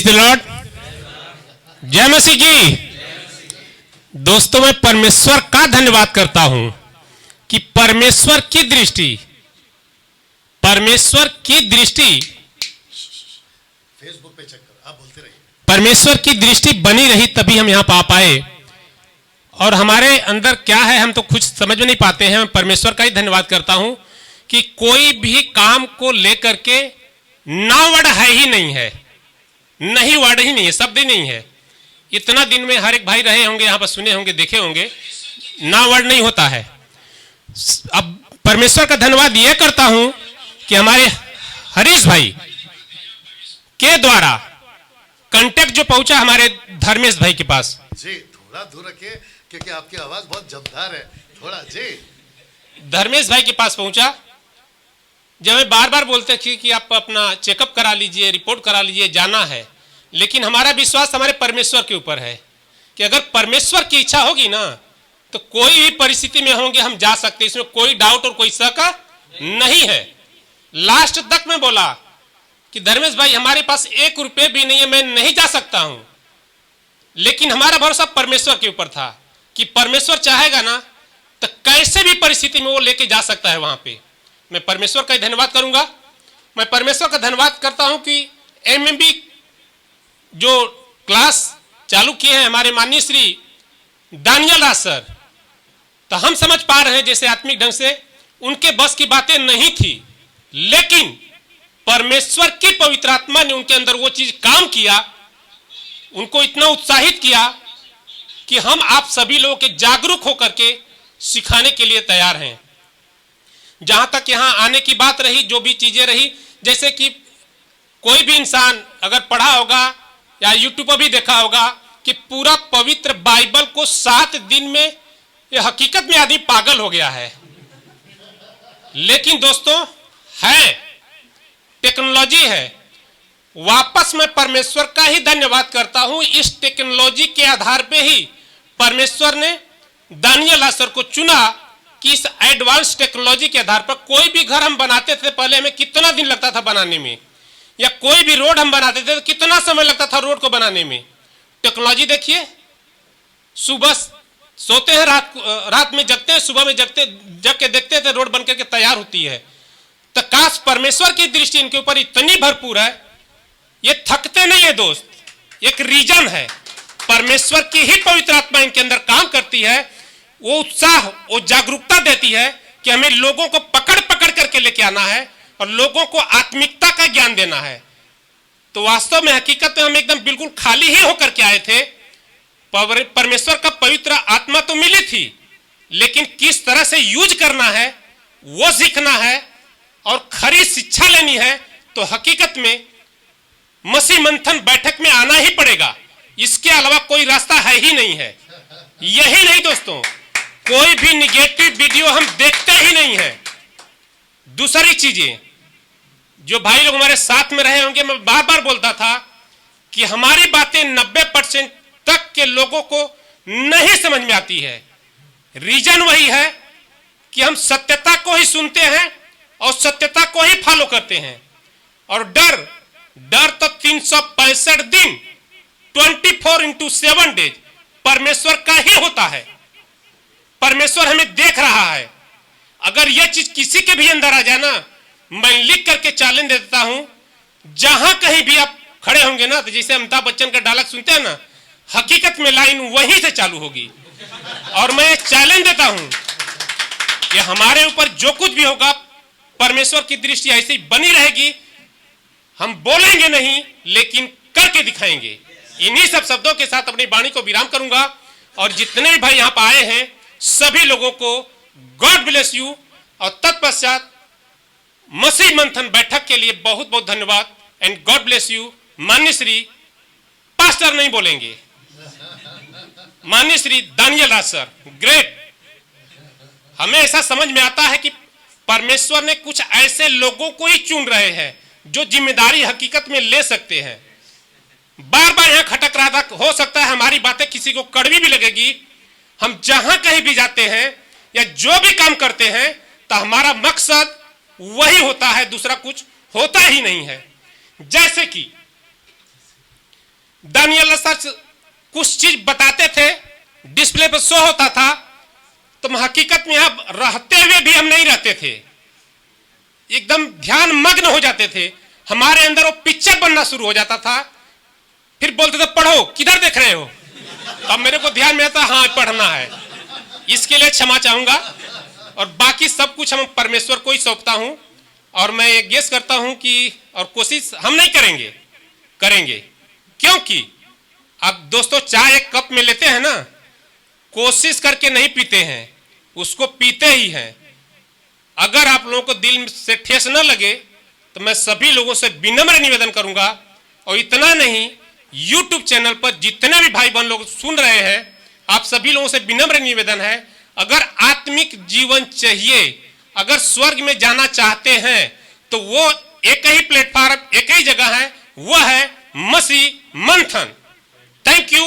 The Lord. जय मसीह की। दोस्तों, मैं परमेश्वर का धन्यवाद करता हूं कि परमेश्वर की दृष्टि फेसबुक पे चेक करो, आप बोलते रहिए। परमेश्वर की दृष्टि बनी रही तभी हम यहां पा पाए। और हमारे अंदर क्या है हम तो कुछ समझ में नहीं पाते हैं। मैं परमेश्वर का ही धन्यवाद करता हूं कि कोई भी काम को लेकर के ना वर्ड है ही नहीं है, नहीं वर्ड ही नहीं है, शब्द ही नहीं है। इतना दिन में हर एक भाई रहे होंगे, यहां पर सुने होंगे, देखे होंगे, ना वर्ड नहीं होता है। अब परमेश्वर का धन्यवाद यह करता हूं कि हमारे हरीश भाई के द्वारा कांटेक्ट जो पहुंचा हमारे धर्मेश भाई के पास। जी थोड़ा दूर रखिए क्योंकि आपकी आवाज बहुत जमदार है, थोड़ा जी। धर्मेश भाई के पास पहुंचा। जब हमें बार बार बोलते थे कि आप अपना चेकअप करा लीजिए, रिपोर्ट करा लीजिए, जाना है, लेकिन हमारा विश्वास हमारे परमेश्वर के ऊपर है कि अगर परमेश्वर की इच्छा होगी ना तो कोई भी परिस्थिति में होंगे हम जा सकते, इसमें कोई डाउट और कोई शक नहीं है। लास्ट तक मैं बोला कि धर्मेश भाई हमारे पास 1 रुपये भी नहीं है, मैं नहीं जा सकता हूं, लेकिन हमारा भरोसा परमेश्वर के ऊपर था कि परमेश्वर चाहेगा ना तो कैसे भी परिस्थिति में वो लेके जा सकता है वहां पे। मैं परमेश्वर का धन्यवाद करूंगा। मैं परमेश्वर का धन्यवाद करता हूं कि एमएमबी जो क्लास चालू किए हैं हमारे माननीय श्री दानियल दास सर, तो हम समझ पा रहे हैं जैसे आत्मिक ढंग से उनके बस की बातें नहीं थी, लेकिन परमेश्वर की पवित्र आत्मा ने उनके अंदर वो चीज काम किया, उनको इतना उत्साहित किया कि हम आप सभी लोगों के जागरूक होकर के सिखाने के लिए तैयार हैं। जहां तक यहां आने की बात रही, जो भी चीजें रही, जैसे कि कोई भी इंसान अगर पढ़ा होगा या यूट्यूब पर भी देखा होगा कि पूरा पवित्र बाइबल को 7 दिन में, यह हकीकत में आदमी पागल हो गया है। लेकिन दोस्तों है, टेक्नोलॉजी है। वापस मैं परमेश्वर का ही धन्यवाद करता हूं। इस टेक्नोलॉजी के आधार पे ही परमेश्वर ने दानियल दास सर को चुना कि इस एडवांस टेक्नोलॉजी के आधार पर कोई भी घर हम बनाते थे, पहले हमें कितना दिन लगता था बनाने में, या कोई भी रोड हम बनाते थे तो कितना समय लगता था रोड को बनाने में। टेक्नोलॉजी देखिए, सुबह सोते हैं, रात में जगते हैं, सुबह में जग के देखते थे रोड बनकर के तैयार होती है। तो काश परमेश्वर की दृष्टि इनके ऊपर इतनी भरपूर है, ये थकते नहीं है दोस्त। एक रीजन है, परमेश्वर की ही पवित्र आत्मा इनके अंदर काम करती है। वो उत्साह, वो जागरूकता देती है कि हमें लोगों को पकड़ पकड़ करके लेके आना है और लोगों को आत्मिकता का ज्ञान देना है। तो वास्तव में हकीकत में हम एकदम बिल्कुल खाली ही होकर के आए थे। परमेश्वर का पवित्र आत्मा तो मिली थी, लेकिन किस तरह से यूज करना है वो सीखना है और खरी शिक्षा लेनी है। तो हकीकत में मसीह मंथन बैठक में आना ही पड़ेगा, इसके अलावा कोई रास्ता है ही नहीं है। यही नहीं दोस्तों, कोई भी निगेटिव वीडियो हम देखते ही नहीं है। दूसरी चीजें जो भाई लोग हमारे साथ में रहे होंगे, मैं बार बार बोलता था कि हमारी बातें 90% तक के लोगों को नहीं समझ में आती है। रीजन वही है कि हम सत्यता को ही सुनते हैं और सत्यता को ही फॉलो करते हैं। और डर तो 365 दिन 24/7 डेज परमेश्वर का ही होता है। परमेश्वर हमें देख रहा है। अगर यह चीज किसी के भी अंदर आ जाए ना, मैं लिख करके चैलेंज देता हूं, जहां कहीं भी आप खड़े होंगे ना, तो जैसे अमिताभ बच्चन का डायलॉग सुनते हैं ना, हकीकत में लाइन वहीं से चालू होगी। और मैं चैलेंज देता हूं कि हमारे ऊपर जो कुछ भी होगा, परमेश्वर की दृष्टि ऐसी बनी रहेगी। हम बोलेंगे नहीं, लेकिन करके दिखाएंगे। इन्हीं सब शब्दों के साथ अपनी वाणी को विराम करूंगा। और जितने भी भाई यहां पर आए हैं सभी लोगों को गॉड ब्लेस यू। और तत्पश्चात मसीह मंथन बैठक के लिए बहुत बहुत धन्यवाद एंड गॉड ब्लेस यू। माननीय श्री पास्टर नहीं बोलेंगे, माननीय श्री दानियल दास सर, ग्रेट। हमें ऐसा समझ में आता है कि परमेश्वर ने कुछ ऐसे लोगों को ही चुन रहे हैं जो जिम्मेदारी हकीकत में ले सकते हैं। बार बार यहां खटक रहा था, हो सकता है हमारी बातें किसी को कड़वी भी लगेगी। हम जहां कहीं भी जाते हैं या जो भी काम करते हैं तो हमारा मकसद वही होता है, दूसरा कुछ होता ही नहीं है। जैसे कि दानियल सच कुछ चीज बताते थे, डिस्प्ले पर शो होता था, तो हकीकत में यहां रहते हुए भी हम नहीं रहते थे, एकदम ध्यान मग्न हो जाते थे, हमारे अंदर वो पिक्चर बनना शुरू हो जाता था। फिर बोलते थे पढ़ो, किधर देख रहे हो? अब मेरे को ध्यान में आता, हाँ पढ़ना है। इसके लिए क्षमा चाहूंगा, और बाकी सब कुछ हम परमेश्वर को ही सौंपता हूं। और मैं ये गेस करता हूं कि, और कोशिश हम नहीं करेंगे, क्योंकि अब दोस्तों चाय एक कप में लेते हैं ना, कोशिश करके नहीं पीते हैं, उसको पीते ही हैं। अगर आप लोगों को दिल से ठेस न लगे तो मैं सभी लोगों से विनम्र निवेदन करूंगा, और इतना नहीं, YouTube चैनल पर जितने भी भाई बहन लोग सुन रहे हैं, आप सभी लोगों से विनम्र निवेदन है, अगर आत्मिक जीवन चाहिए, अगर स्वर्ग में जाना चाहते हैं, तो वो एक ही प्लेटफॉर्म, एक ही जगह है, वह है मसीह मंथन। Thank you.